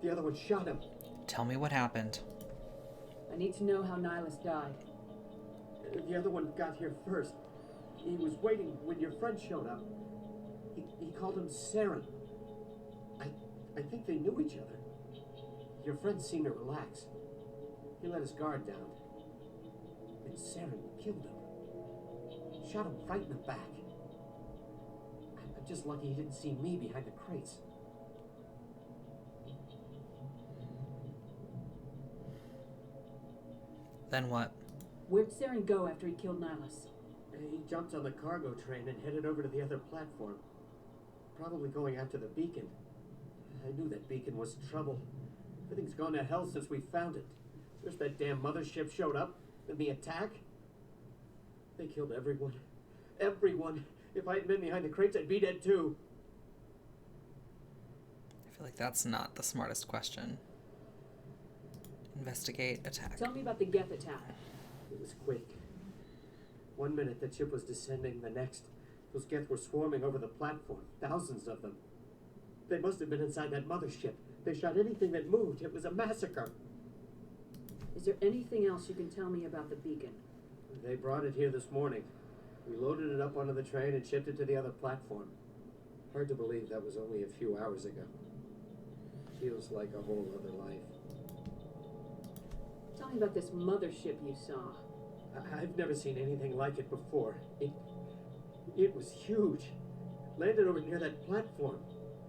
The other one shot him. Tell me what happened. I need to know how Nihilus died. The other one got here first. He was waiting when your friend showed up. He called him Saren. I think they knew each other. Your friend seemed to relax. He let his guard down. Then Saren killed him. Shot him right in the back. I'm just lucky he didn't see me behind the crates. Then what? Where'd Saren go after he killed Nihilus? He jumped on the cargo train and headed over to the other platform. Probably going after the beacon. I knew that beacon was trouble. Everything's gone to hell since we found it. First that damn mothership showed up, then the attack. They killed everyone. Everyone. If I hadn't been behind the crates, I'd be dead too. I feel like that's not the smartest question. Investigate attack. Tell me about the Geth attack. It was quick. 1 minute the ship was descending, the next, those Geth were swarming over the platform. Thousands of them. They must have been inside that mothership. They shot anything that moved. It was a massacre. Is there anything else you can tell me about the beacon? They brought it here this morning. We loaded it up onto the train and shipped it to the other platform. Hard to believe that was only a few hours ago. Feels like a whole other life. Tell me about this mothership you saw. I've never seen anything like it before. It was huge. Landed over near that platform.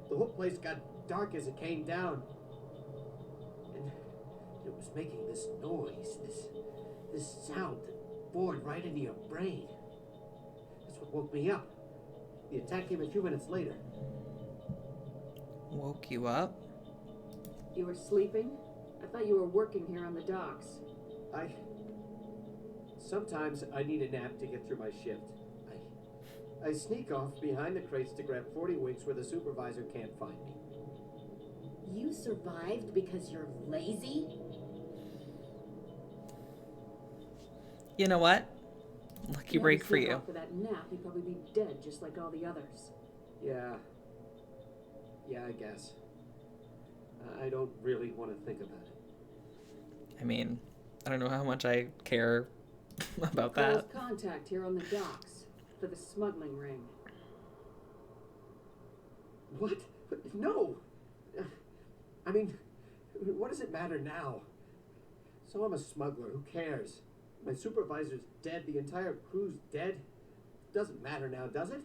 The whole place got dark as it came down. And it was making this noise, this sound that bored right into your brain. That's what woke me up. The attack came a few minutes later. Woke you up? You were sleeping? I thought you were working here on the docks. Sometimes I need a nap to get through my shift. I sneak off behind the crates to grab 40 winks where the supervisor can't find me. You survived because you're lazy? You know what? Lucky break for you. For that nap, he'd probably be dead just like all the others. Yeah, I guess. I don't really want to think about it. I mean, I don't know how much I care about Cole's that. contact here on the docks for the smuggling ring. What? No! I mean, what does it matter now? So I'm a smuggler, who cares? My supervisor's dead, the entire crew's dead. Doesn't matter now, does it?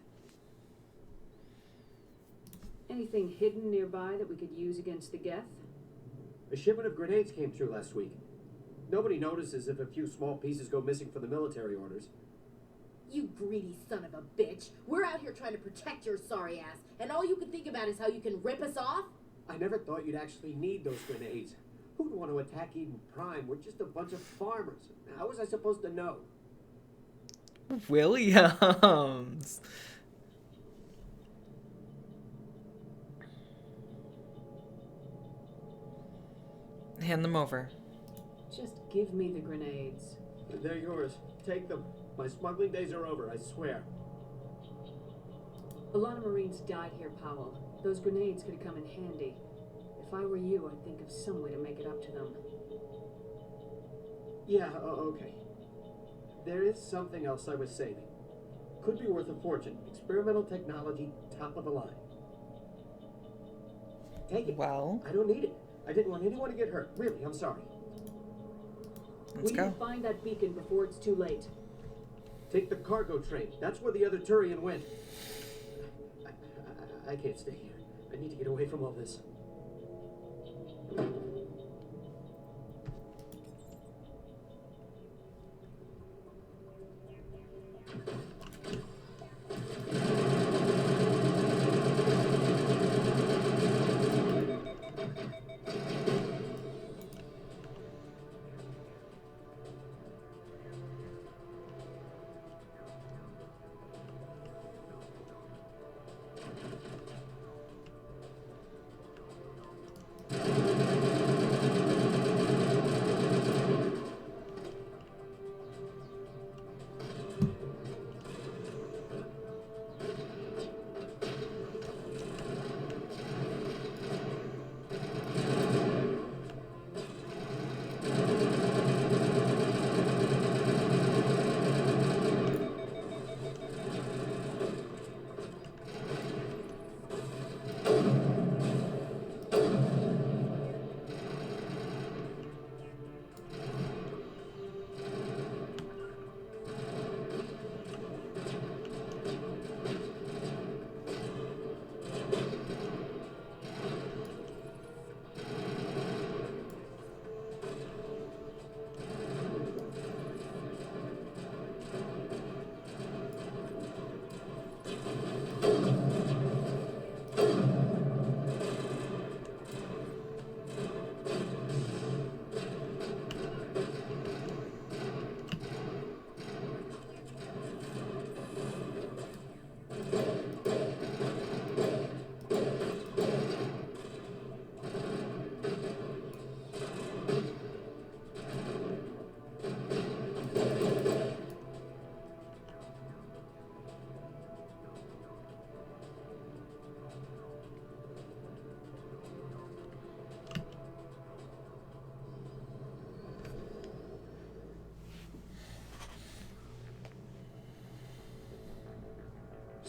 Anything hidden nearby that we could use against the Geth? A shipment of grenades came through last week. Nobody notices if a few small pieces go missing from the military orders. You greedy son of a bitch. We're out here trying to protect your sorry ass, and all you can think about is how you can rip us off? I never thought you'd actually need those grenades. Who'd want to attack Eden Prime? We're just a bunch of farmers. How was I supposed to know? Williams. Hand them over. Just give me the grenades. They're yours. Take them. My smuggling days are over, I swear. A lot of Marines died here, Powell. Those grenades could come in handy. If I were you, I'd think of some way to make it up to them. Yeah, okay. There is something else I was saving. Could be worth a fortune. Experimental technology, top of the line. Take it. Well, I don't need it. I didn't want anyone to get hurt. Really, I'm sorry. Let's we go. need to find that beacon before it's too late. Take the cargo train. That's where the other Turian went. I can't stay here. I need to get away from all this.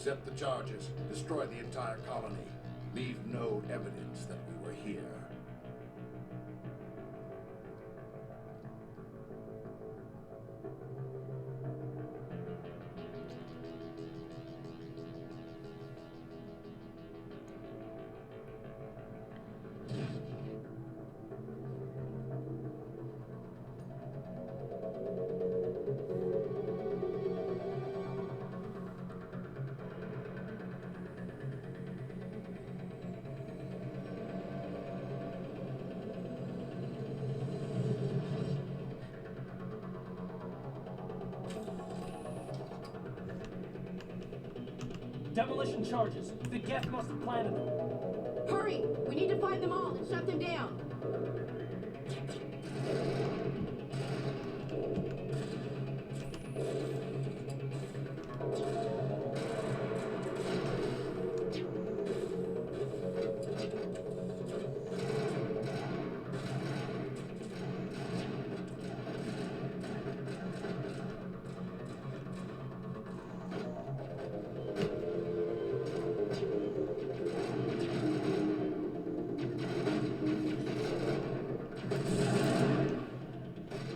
Accept the charges. Destroy the entire colony. Leave no evidence that we were here. Demolition charges. The Geth must have planted them. Hurry! We need to find them all and shut them down.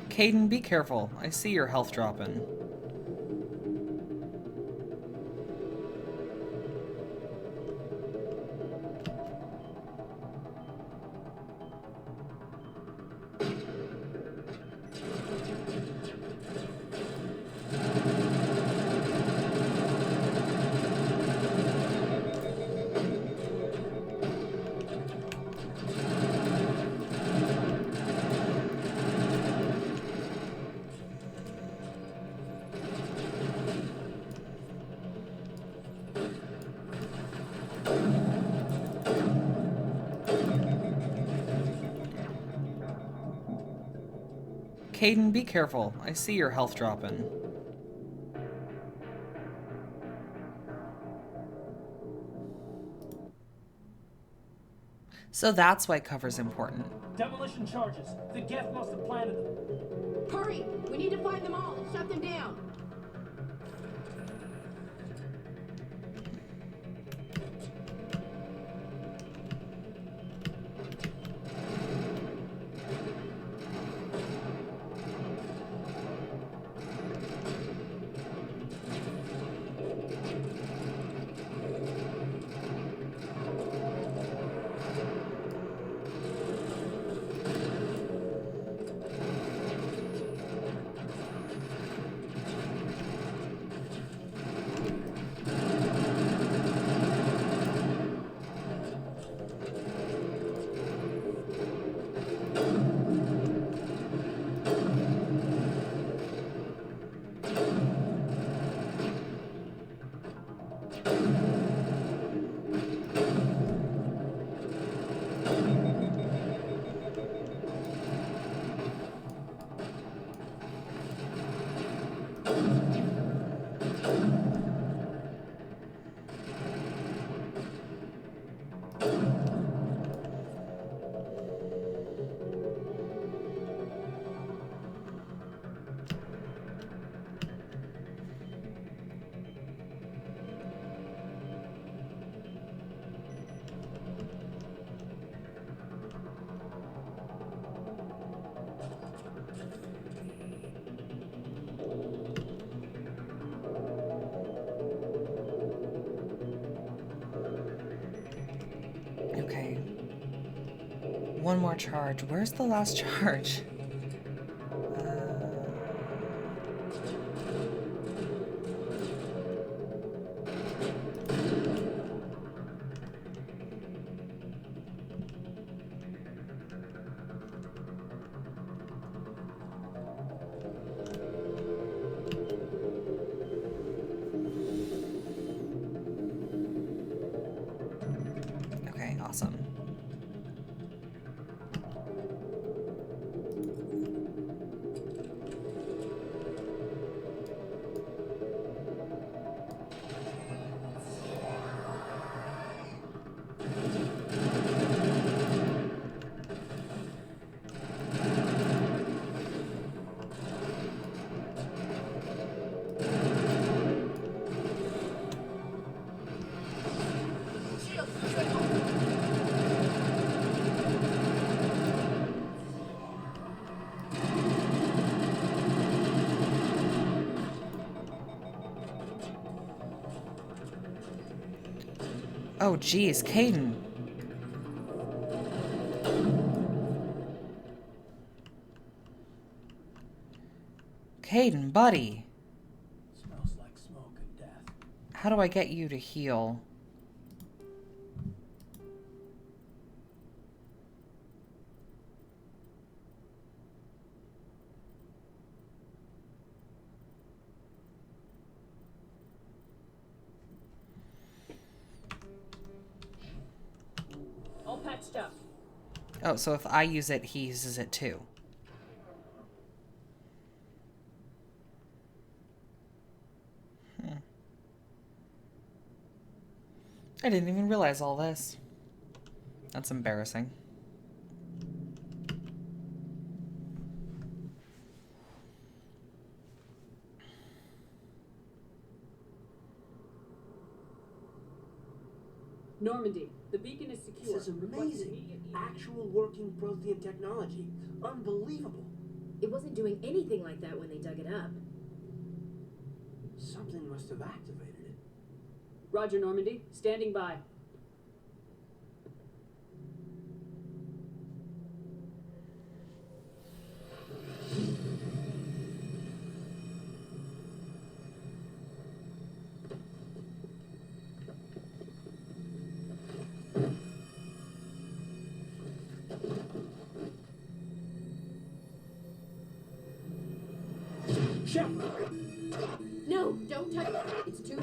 Caden, be careful. I see your health dropping. Caden, be careful. I see your health dropping. So that's why cover's important. Demolition charges. The Geth must have planted them. Hurry! We need to find them all and shut them down. Okay. One more charge. Where's the last charge? Okay, awesome. Oh, geez, Caden. Caden, buddy. Smells like smoke and death. How do I get you to heal? All patched up. Oh, so if I use it, he uses it too. I didn't even realize all this. That's embarrassing. Normandy, the beacon is secure. This is amazing. Actual working Prothean technology. Unbelievable. It wasn't doing anything like that when they dug it up. Something must have activated it. Roger, Normandy. Standing by. No, don't touch it. It's too...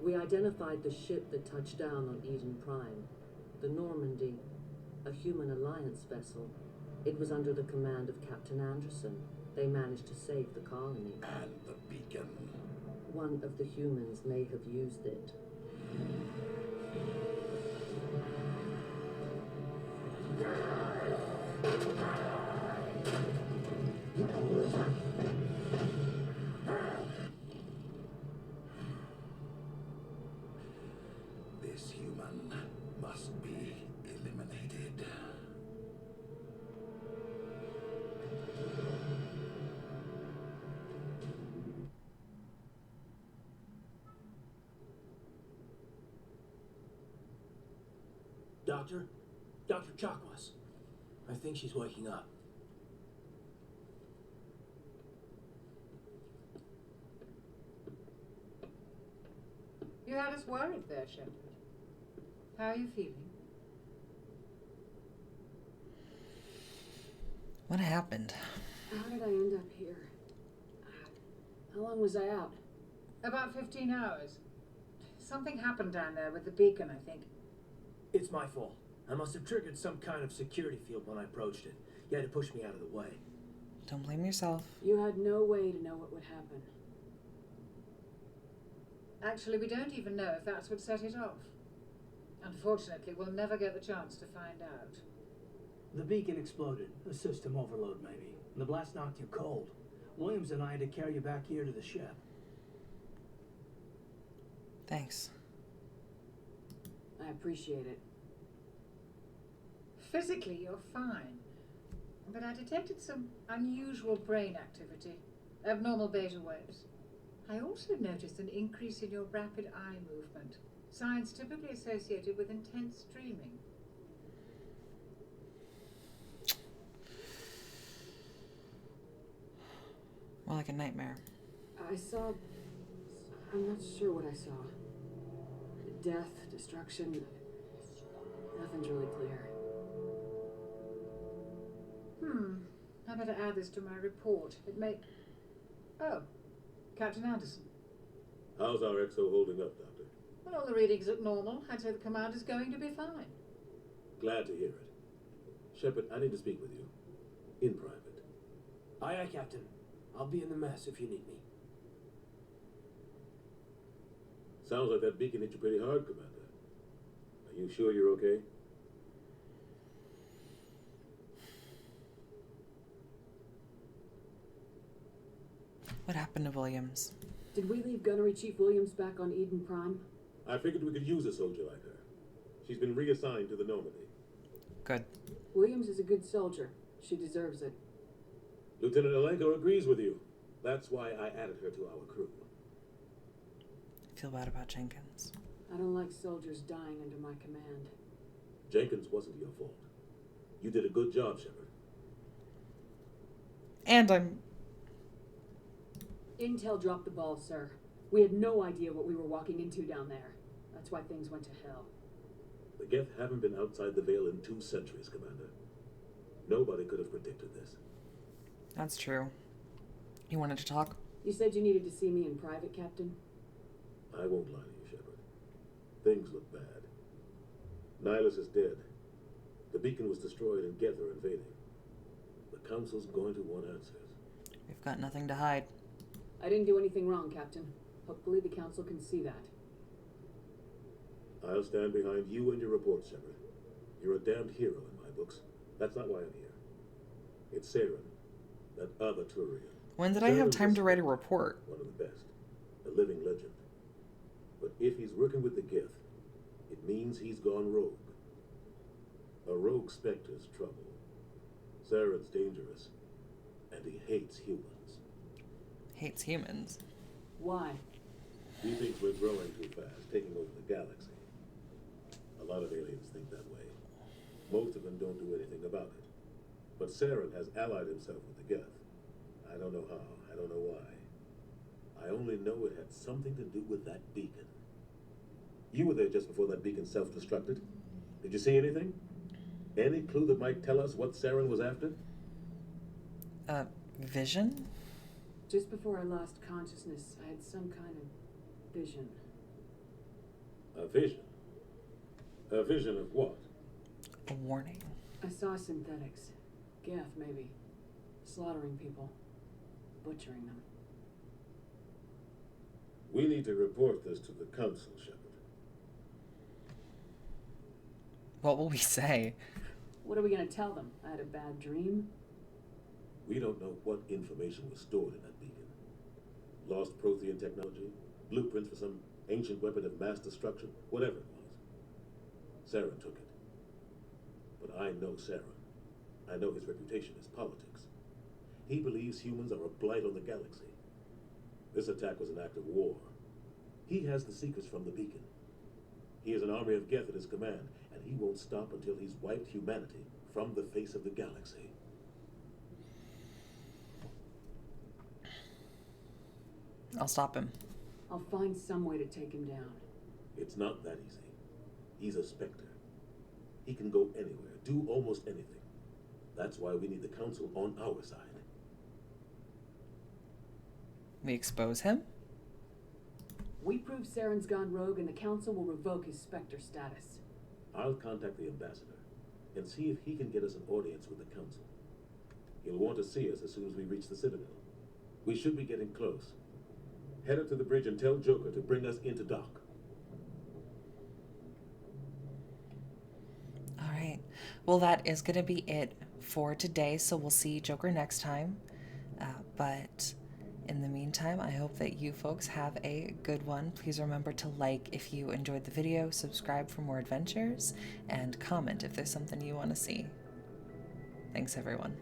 We identified the ship that touched down on Eden Prime. The Normandy, a human alliance vessel. It was under the command of Captain Anderson. They managed to save the colony. And the beacon. One of the humans may have used it. This human must be eliminated. Doctor? Dr. Chakwas. I think she's waking up. You had us worried there, Shepard. How are you feeling? What happened? How did I end up here? How long was I out? About 15 hours. Something happened down there with the beacon, I think. It's my fault. I must have triggered some kind of security field when I approached it. You had to push me out of the way. Don't blame yourself. You had no way to know what would happen. Actually, we don't even know if that's what set it off. Unfortunately, we'll never get the chance to find out. The beacon exploded. A system overload, maybe. The blast knocked you cold. Williams and I had to carry you back here to the ship. Thanks. I appreciate it. Physically, you're fine. But I detected some unusual brain activity. Abnormal beta waves. I also noticed an increase in your rapid eye movement. Signs typically associated with intense dreaming. More like a nightmare. I'm not sure what I saw. Death, destruction, nothing's really clear. I better add this to my report. It may... Oh, Captain Anderson. How's our XO holding up, Doctor? Well, all the readings look normal. I'd say the commander's going to be fine. Glad to hear it. Shepard, I need to speak with you. In private. Aye, aye, Captain. I'll be in the mess if you need me. Sounds like that beacon hit you pretty hard, Commander. Are you sure you're okay? What happened to Williams? Did we leave Gunnery Chief Williams back on Eden Prime? I figured we could use a soldier like her. She's been reassigned to the Normandy. Good. Williams is a good soldier. She deserves it. Lieutenant Alenko agrees with you. That's why I added her to our crew. I feel bad about Jenkins. I don't like soldiers dying under my command. Jenkins wasn't your fault. You did a good job, Shepard. And I'm... Intel dropped the ball, sir. We had no idea what we were walking into down there. That's why things went to hell. The Geth haven't been outside the Veil in 2 centuries, Commander. Nobody could have predicted this. That's true. You wanted to talk? You said you needed to see me in private, Captain? I won't lie to you, Shepard. Things look bad. Nihilus is dead. The beacon was destroyed and Geth are invading. The Council's going to want answers. We've got nothing to hide. I didn't do anything wrong, Captain. Hopefully the Council can see that. I'll stand behind you and your report, Shepard. You're a damned hero in my books. That's not why I'm here. It's Saren, that other Turian. When did I have time to write a report? One of the best. A living legend. But if he's working with the Geth, it means he's gone rogue. A rogue Spectre's trouble. Saren's dangerous, and he hates humans. Hates humans? Why? He thinks we're growing too fast, taking over the galaxy. A lot of aliens think that way. Most of them don't do anything about it. But Saren has allied himself with the Geth. I don't know how, I don't know why. I only know it had something to do with that beacon. You were there just before that beacon self-destructed. Did you see anything? Any clue that might tell us what Saren was after? Vision? Just before I lost consciousness, I had some kind of vision. A vision? A vision of what? A warning. I saw synthetics. Geth, maybe. Slaughtering people. Butchering them. We need to report this to the council, Shepard. What will we say? What are we gonna tell them? I had a bad dream? We don't know what information was stored in that beacon. Lost Prothean technology, blueprints for some ancient weapon of mass destruction, whatever it was. Saren took it. But I know Saren. I know his reputation is politics. He believes humans are a blight on the galaxy. This attack was an act of war. He has the secrets from the beacon. He has an army of Geth at his command, and he won't stop until he's wiped humanity from the face of the galaxy. I'll stop him. I'll find some way to take him down. It's not that easy. He's a Spectre. He can go anywhere, do almost anything. That's why we need the Council on our side. We expose him? We prove Saren's gone rogue and the Council will revoke his Spectre status. I'll contact the ambassador and see if he can get us an audience with the Council. He'll want to see us as soon as we reach the Citadel. We should be getting close. Head up to the bridge and tell Joker to bring us into dock. All right. Well, that is going to be it for today, so we'll see Joker next time. But in the meantime, I hope that you folks have a good one. Please remember to like if you enjoyed the video, subscribe for more adventures, and comment if there's something you want to see. Thanks, everyone.